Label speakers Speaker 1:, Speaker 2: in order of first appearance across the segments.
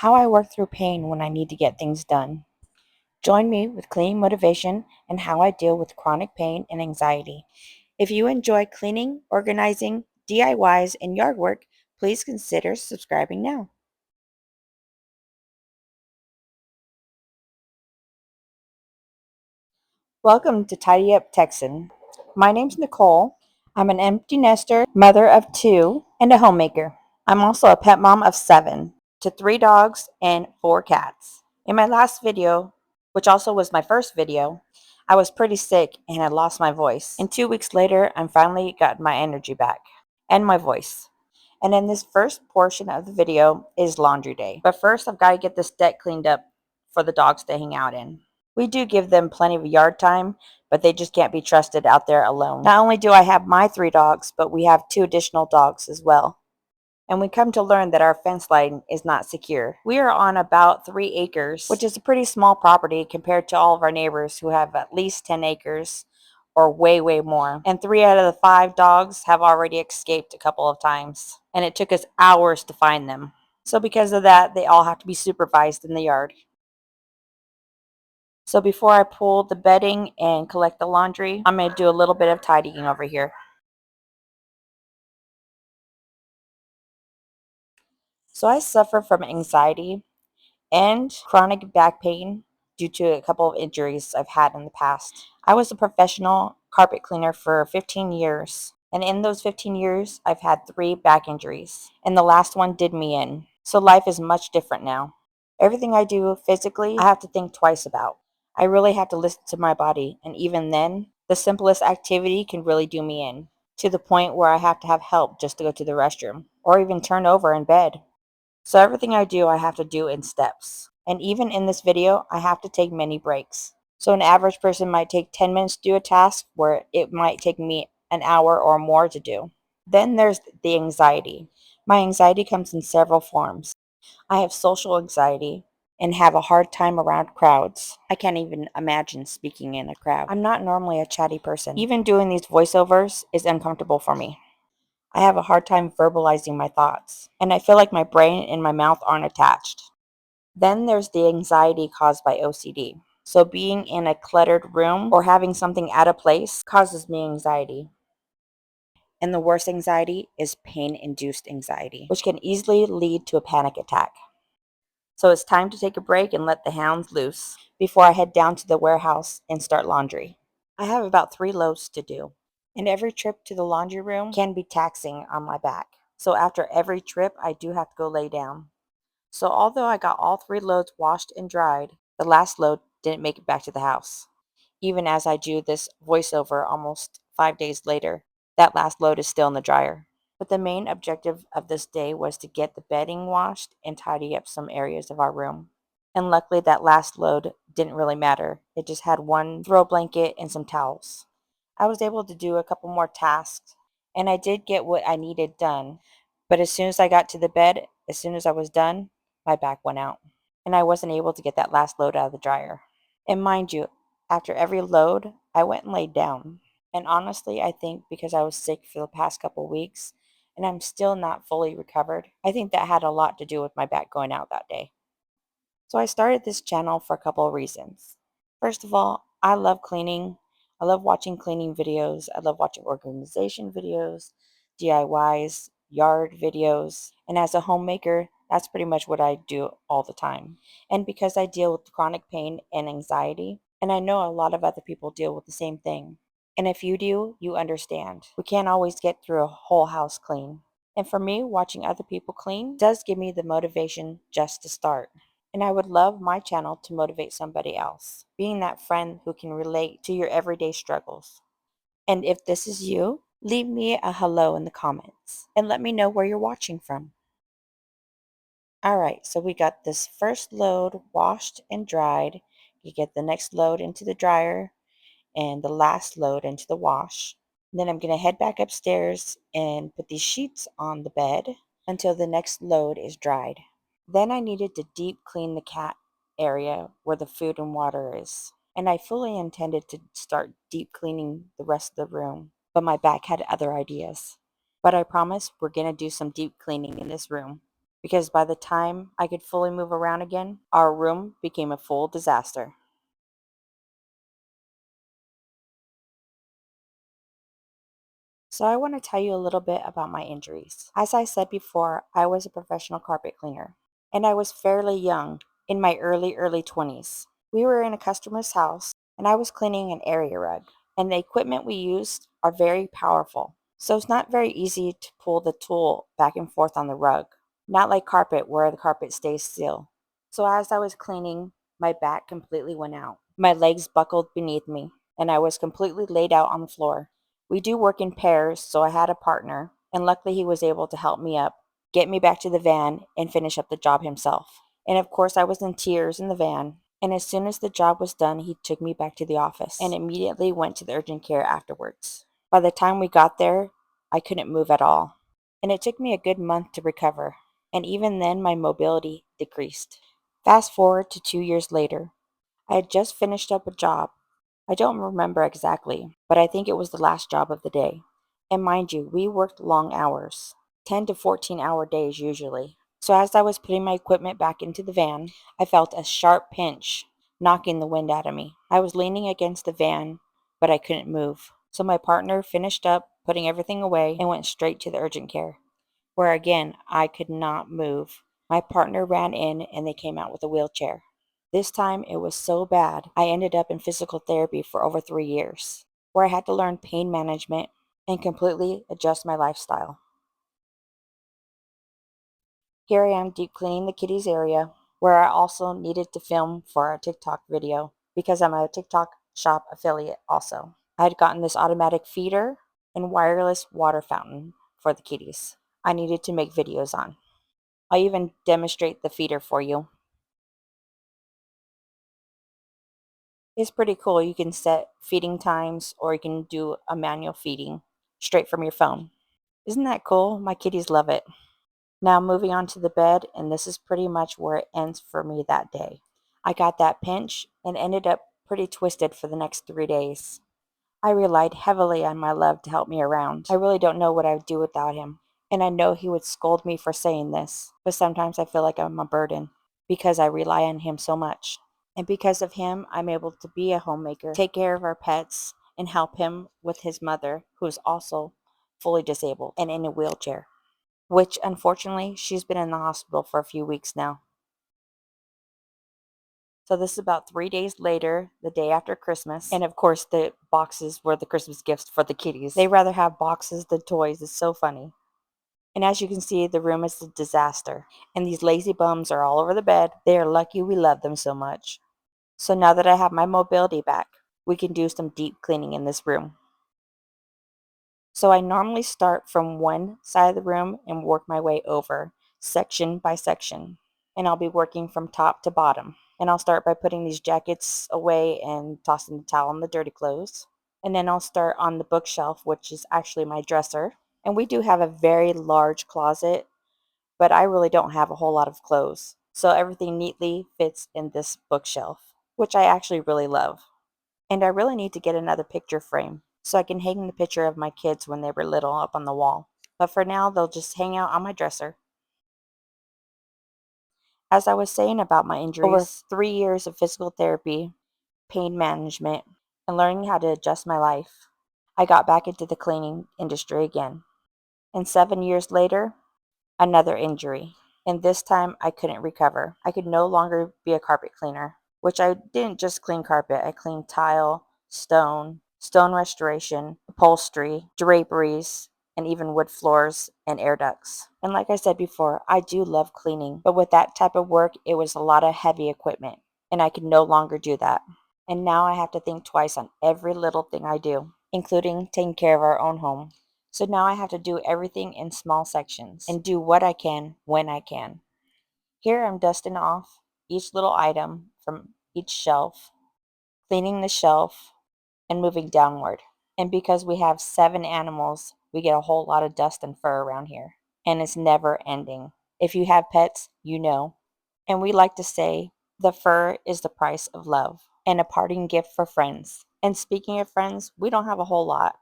Speaker 1: how I work through pain when I need to get things done. Join me with cleaning motivation and how I deal with chronic pain and anxiety. If you enjoy cleaning, organizing, DIYs, and yard work, please consider subscribing now. Welcome to Tidy Up Texan. My name's Nicole. I'm an empty nester, mother of two, and a homemaker. I'm also a pet mom of seven to three dogs and four cats. In my last video, which also was my first video, I was pretty sick and had lost my voice. And 2 weeks later, I'm finally got my energy back and my voice. And in this first portion of the video is laundry day. But first, I've got to get this deck cleaned up for the dogs to hang out in. We do give them plenty of yard time, but they just can't be trusted out there alone. Not only do I have my three dogs, but we have two additional dogs as well. And we come to learn that our fence line is not secure. We are on about 3 acres, which is a pretty small property compared to all of our neighbors who have at least 10 acres or way, way more. And 3 out of the 5 dogs have already escaped a couple of times, and it took us hours to find them. So because of that, they all have to be supervised in the yard. So before I pull the bedding and collect the laundry, I'm going to do a little bit of tidying over here. So I suffer from anxiety and chronic back pain due to a couple of injuries I've had in the past. I was a professional carpet cleaner for 15 years. And in those 15 years, I've had 3 back injuries. And the last one did me in. So life is much different now. Everything I do physically, I have to think twice about. I really have to listen to my body. And even then, the simplest activity can really do me in, to the point where I have to have help just to go to the restroom or even turn over in bed. So everything I do, I have to do in steps. And even in this video, I have to take many breaks. So an average person might take 10 minutes to do a task where it might take me an hour or more to do. Then there's the anxiety. My anxiety comes in several forms. I have social anxiety and have a hard time around crowds. I can't even imagine speaking in a crowd. I'm not normally a chatty person. Even doing these voiceovers is uncomfortable for me. I have a hard time verbalizing my thoughts, and I feel like my brain and my mouth aren't attached. Then there's the anxiety caused by OCD. So being in a cluttered room or having something out of place causes me anxiety. And the worst anxiety is pain-induced anxiety, which can easily lead to a panic attack. So it's time to take a break and let the hounds loose before I head down to the warehouse and start laundry. I have about 3 loads to do, and every trip to the laundry room can be taxing on my back. So after every trip, I do have to go lay down. So although I got all 3 loads washed and dried, the last load didn't make it back to the house. Even as I do this voiceover almost 5 days later, that last load is still in the dryer. But the main objective of this day was to get the bedding washed and tidy up some areas of our room. And luckily, that last load didn't really matter. It just had one throw blanket and some towels. I was able to do a couple more tasks, and I did get what I needed done. But as soon as I got to the bed, as soon as I was done, my back went out, and I wasn't able to get that last load out of the dryer. And mind you, after every load, I went and laid down. And honestly, I think because I was sick for the past couple weeks and I'm still not fully recovered, I think that had a lot to do with my back going out that day. So I started this channel for a couple of reasons. First of all, I love cleaning. I love watching cleaning videos. I love watching organization videos, DIYs, yard videos. And as a homemaker, that's pretty much what I do all the time. And because I deal with chronic pain and anxiety, and I know a lot of other people deal with the same thing. And if you do, you understand. We can't always get through a whole house clean. And for me, watching other people clean does give me the motivation just to start. And I would love my channel to motivate somebody else, being that friend who can relate to your everyday struggles. And if this is you, leave me a hello in the comments and let me know where you're watching from. All right, so we got this first load washed and dried. You get the next load into the dryer and the last load into the wash. And then I'm going to head back upstairs and put these sheets on the bed until the next load is dried. Then I needed to deep clean the cat area where the food and water is. And I fully intended to start deep cleaning the rest of the room, but my back had other ideas. But I promise we're going to do some deep cleaning in this room. because by the time I could fully move around again, our room became a full disaster. So, I want to tell you a little bit about my injuries. As I said before, I was a professional carpet cleaner, and I was fairly young, in my early 20s. We were in a customer's house, and I was cleaning an area rug, and the equipment we used are very powerful. So, it's not very easy to pull the tool back and forth on the rug, not like carpet where the carpet stays still. So, as I was cleaning, my back completely went out. My legs buckled beneath me, and I was completely laid out on the floor. We do work in pairs, so I had a partner, and luckily he was able to help me up, get me back to the van, and finish up the job himself. And of course, I was in tears in the van. And as soon as the job was done, he took me back to the office and immediately went to the urgent care afterwards. By the time we got there, I couldn't move at all. And it took me a good month to recover. And even then, my mobility decreased. Fast forward to 2 years later, I had just finished up a job. I don't remember exactly, but I think it was the last job of the day. And mind you, we worked long hours, 10 to 14-hour days usually. So as I was putting my equipment back into the van, I felt a sharp pinch knocking the wind out of me. I was leaning against the van, but I couldn't move. So my partner finished up putting everything away and went straight to the urgent care, where again I could not move. My partner ran in and they came out with a wheelchair. This time it was so bad, I ended up in physical therapy for over 3 years, where I had to learn pain management and completely adjust my lifestyle. Here I am deep cleaning the kitties area, where I also needed to film for a TikTok video because I'm a TikTok shop affiliate also. I had gotten this automatic feeder and wireless water fountain for the kitties I needed to make videos on. I'll even demonstrate the feeder for you. It's pretty cool. You can set feeding times or you can do a manual feeding straight from your phone. Isn't that cool? My kitties love it. Now moving on to the bed, and this is pretty much where it ends for me that day. I got that pinch and ended up pretty twisted for the next 3 days. I relied heavily on my love to help me around. I really don't know what I would do without him. And I know he would scold me for saying this, but sometimes I feel like I'm a burden because I rely on him so much. And because of him, I'm able to be a homemaker, take care of our pets, and help him with his mother, who is also fully disabled and in a wheelchair, which unfortunately she's been in the hospital for a few weeks now. So this is about 3 days later, the day after Christmas. And of course, the boxes were the Christmas gifts for the kitties. They rather have boxes than toys. It's so funny. And as you can see, the room is a disaster. And these lazy bums are all over the bed. They are lucky we love them so much. So now that I have my mobility back, we can do some deep cleaning in this room. So I normally start from one side of the room and work my way over, section by section. And I'll be working from top to bottom. And I'll start by putting these jackets away and tossing the towel and the dirty clothes. And then I'll start on the bookshelf, which is actually my dresser. And we do have a very large closet, but I really don't have a whole lot of clothes. So everything neatly fits in this bookshelf, which I actually really love. And I really need to get another picture frame so I can hang the picture of my kids when they were little up on the wall. But for now, they'll just hang out on my dresser. As I was saying about my injuries, over 3 years of physical therapy, pain management, and learning how to adjust my life, I got back into the cleaning industry again. And 7 years later, another injury. And this time I couldn't recover. I could no longer be a carpet cleaner, which I didn't just clean carpet, I cleaned tile, stone restoration, upholstery, draperies, and even wood floors and air ducts. And like I said before, I do love cleaning, but with that type of work, it was a lot of heavy equipment, and I could no longer do that. And now I have to think twice on every little thing I do, including taking care of our own home. So now I have to do everything in small sections and do what I can when I can. Here I'm dusting off each little item from each shelf, cleaning the shelf, and moving downward. And because we have 7 animals, we get a whole lot of dust and fur around here. And it's never ending. If you have pets, you know. And we like to say the fur is the price of love and a parting gift for friends. And speaking of friends, we don't have a whole lot.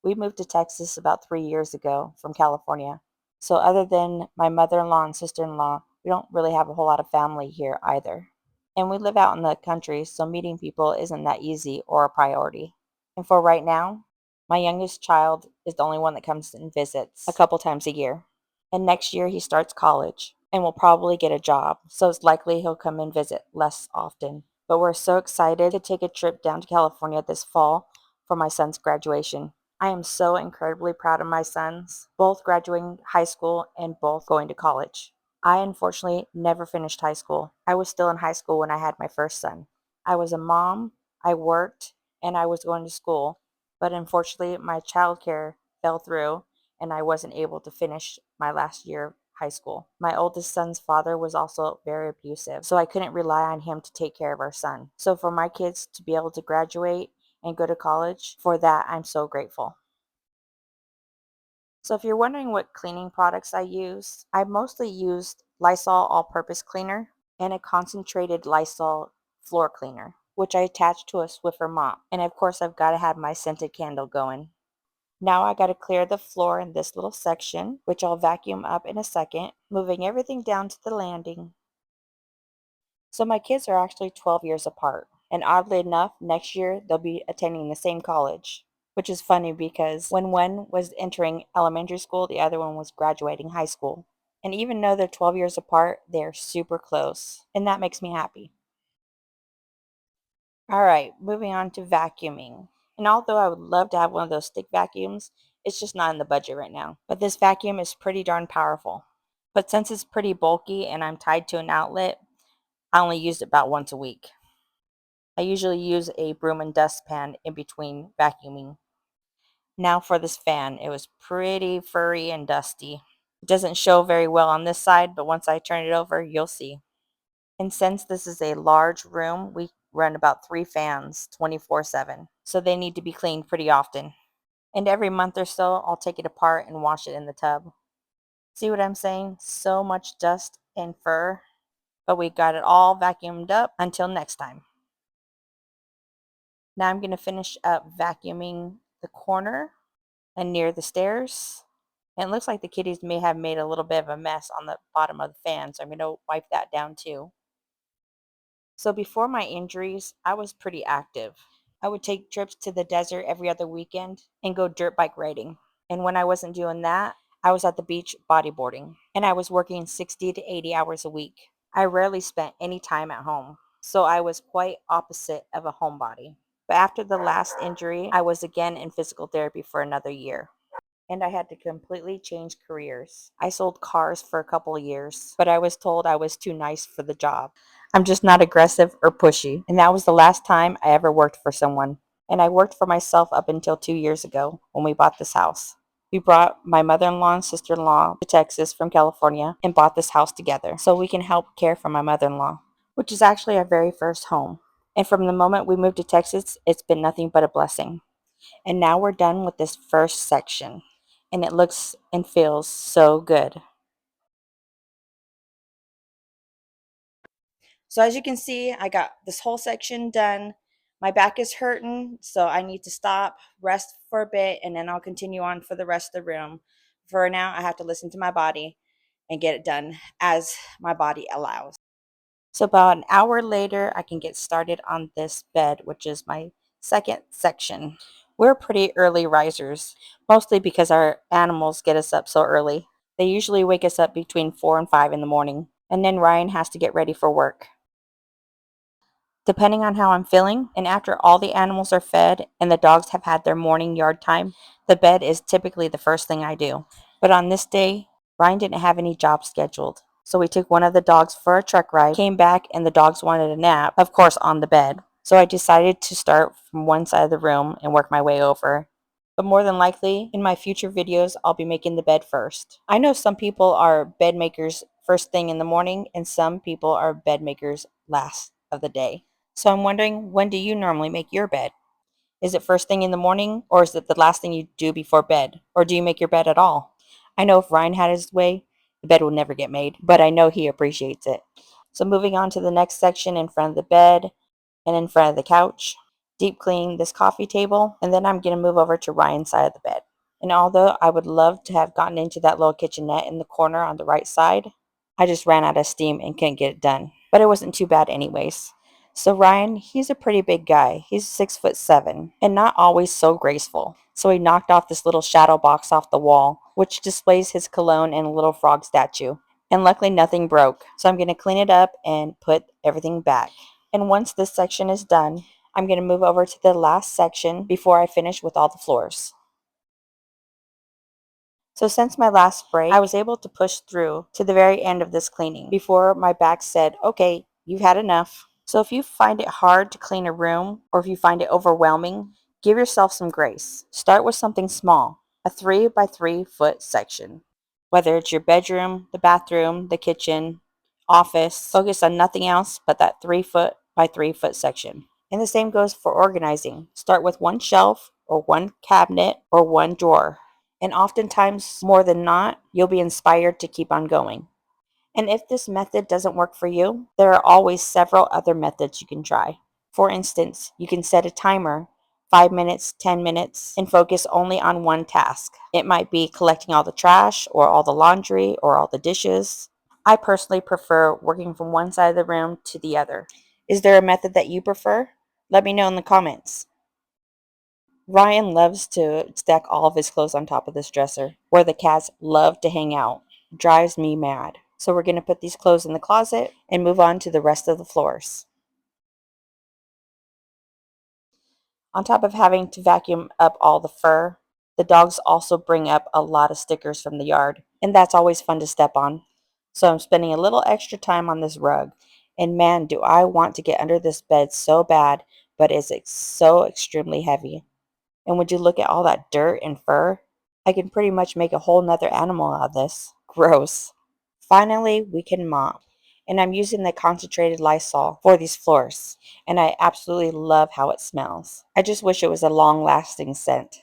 Speaker 1: We moved to Texas about 3 years ago from California. So, other than my mother in law and sister in law, we don't really have a whole lot of family here either. And we live out in the country, so meeting people isn't that easy or a priority. And for right now, my youngest child is the only one that comes and visits a couple times a year. And next year he starts college and will probably get a job, so it's likely he'll come and visit less often. But we're so excited to take a trip down to California this fall for my son's graduation. I am so incredibly proud of my sons, both graduating high school and both going to college. I unfortunately never finished high school. I was still in high school when I had my first son. I was a mom, I worked, and I was going to school, but unfortunately, my childcare fell through and I wasn't able to finish my last year of high school. My oldest son's father was also very abusive, so I couldn't rely on him to take care of our son. So, for my kids to be able to graduate and go to college, for that, I'm so grateful. So if you're wondering what cleaning products I use, I mostly used Lysol all-purpose cleaner and a concentrated Lysol floor cleaner, which I attached to a Swiffer mop. And of course, I've got to have my scented candle going. Now I got to clear the floor in this little section, which I'll vacuum up in a second, moving everything down to the landing. So my kids are actually 12 years apart. And oddly enough, next year they'll be attending the same college, which is funny because when one was entering elementary school, the other one was graduating high school. And even though they're 12 years apart, they're super close. And that makes me happy. All right, moving on to vacuuming. And although I would love to have one of those stick vacuums, it's just not in the budget right now. But this vacuum is pretty darn powerful. But since it's pretty bulky and I'm tied to an outlet, I only use it about once a week. I usually use a broom and dustpan in between vacuuming. Now for this fan, it was pretty furry and dusty. It doesn't show very well on this side, but once I turn it over, you'll see. And since this is a large room, we run about 3 fans 24/7, so they need to be cleaned pretty often. And every month or so, I'll take it apart and wash it in the tub. See what I'm saying? So much dust and fur, but we got it all vacuumed up until next time. Now I'm going to finish up vacuuming the corner and near the stairs. And it looks like the kitties may have made a little bit of a mess on the bottom of the fan, so I'm going to wipe that down too. So before my injuries, I was pretty active. I would take trips to the desert every other weekend and go dirt bike riding. And when I wasn't doing that, I was at the beach bodyboarding. And I was working 60 to 80 hours a week. I rarely spent any time at home. So I was quite opposite of a homebody. But after the last injury, I was again in physical therapy for another year. And I had to completely change careers. I sold cars for a couple of years, but I was told I was too nice for the job. I'm just not aggressive or pushy, and that was the last time I ever worked for someone. And I worked for myself up until 2 years ago when we bought this house. We brought my mother in law and sister in law to Texas from California and bought this house together so we can help care for my mother in law, which is actually our very first home. And from the moment we moved to Texas, it's been nothing but a blessing. And now we're done with this first section, and it looks and feels so good. So as you can see, I got this whole section done. My back is hurting, so I need to stop, rest for a bit, and then I'll continue on for the rest of the room. For now, I have to listen to my body and get it done as my body allows. So about an hour later, I can get started on this bed, which is my second section. We're pretty early risers, mostly because our animals get us up so early. They usually wake us up between 4 and 5 in the morning, and then Ryan has to get ready for work. Depending on how I'm feeling, and after all the animals are fed and the dogs have had their morning yard time, the bed is typically the first thing I do. But on this day, Ryan didn't have any job scheduled. So we took one of the dogs for a truck ride, came back, and the dogs wanted a nap, of course, on the bed. So I decided to start from one side of the room and work my way over. But more than likely, in my future videos, I'll be making the bed first. I know some people are bed makers first thing in the morning, and some people are bed makers last of the day. So I'm wondering, when do you normally make your bed? Is it first thing in the morning, or is it the last thing you do before bed? Or do you make your bed at all? I know if Ryan had his way, the bed would never get made, but I know he appreciates it. So moving on to the next section in front of the bed and in front of the couch, deep cleaning this coffee table, and then I'm going to move over to Ryan's side of the bed. And although I would love to have gotten into that little kitchenette in the corner on the right side, I just ran out of steam and couldn't get it done. But it wasn't too bad anyways. So Ryan, he's a pretty big guy. He's 6'7" and not always so graceful. So he knocked off this little shadow box off the wall, which displays his cologne and a little frog statue. And luckily nothing broke. So I'm going to clean it up and put everything back. And once this section is done, I'm going to move over to the last section before I finish with all the floors. So since my last break, I was able to push through to the very end of this cleaning before my back said, okay, you've had enough. So if you find it hard to clean a room or if you find it overwhelming, give yourself some grace. Start with something small, a 3 by 3 foot section. Whether it's your bedroom, the bathroom, the kitchen, office, focus on nothing else but that 3 foot by 3 foot section. And the same goes for organizing. Start with one shelf or one cabinet or one drawer. And oftentimes, more than not, you'll be inspired to keep on going. And if this method doesn't work for you, there are always several other methods you can try. For instance, you can set a timer, 5 minutes, 10 minutes, and focus only on one task. It might be collecting all the trash or all the laundry or all the dishes. I personally prefer working from one side of the room to the other. Is there a method that you prefer? Let me know in the comments. Ryan loves to stack all of his clothes on top of this dresser, where the cats love to hang out. Drives me mad. So we're going to put these clothes in the closet and move on to the rest of the floors. On top of having to vacuum up all the fur, the dogs also bring up a lot of stickers from the yard, and that's always fun to step on. So I'm spending a little extra time on this rug, and man, do I want to get under this bed so bad, but it's so extremely heavy. And would you look at all that dirt and fur? I can pretty much make a whole nother animal out of this. Gross. Finally, we can mop. And I'm using the concentrated Lysol for these floors. And I absolutely love how it smells. I just wish it was a long-lasting scent.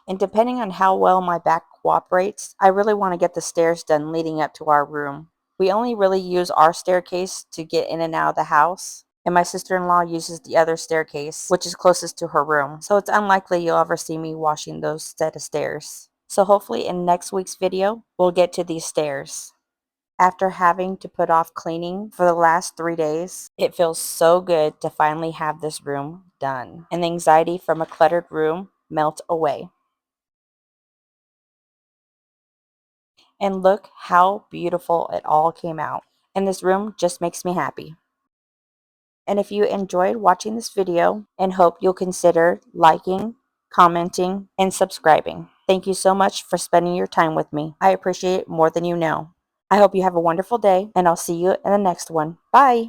Speaker 1: And depending on how well my back cooperates, I really want to get the stairs done leading up to our room. We only really use our staircase to get in and out of the house, and my sister-in-law uses the other staircase, which is closest to her room. So it's unlikely you'll ever see me washing those set of stairs. So hopefully in next week's video, we'll get to these stairs. After having to put off cleaning for the last 3 days, it feels so good to finally have this room done, and the anxiety from a cluttered room melt away. And look how beautiful it all came out. And this room just makes me happy. And if you enjoyed watching this video, and hope you'll consider liking, commenting, and subscribing. Thank you so much for spending your time with me. I appreciate it more than you know. I hope you have a wonderful day, and I'll see you in the next one. Bye!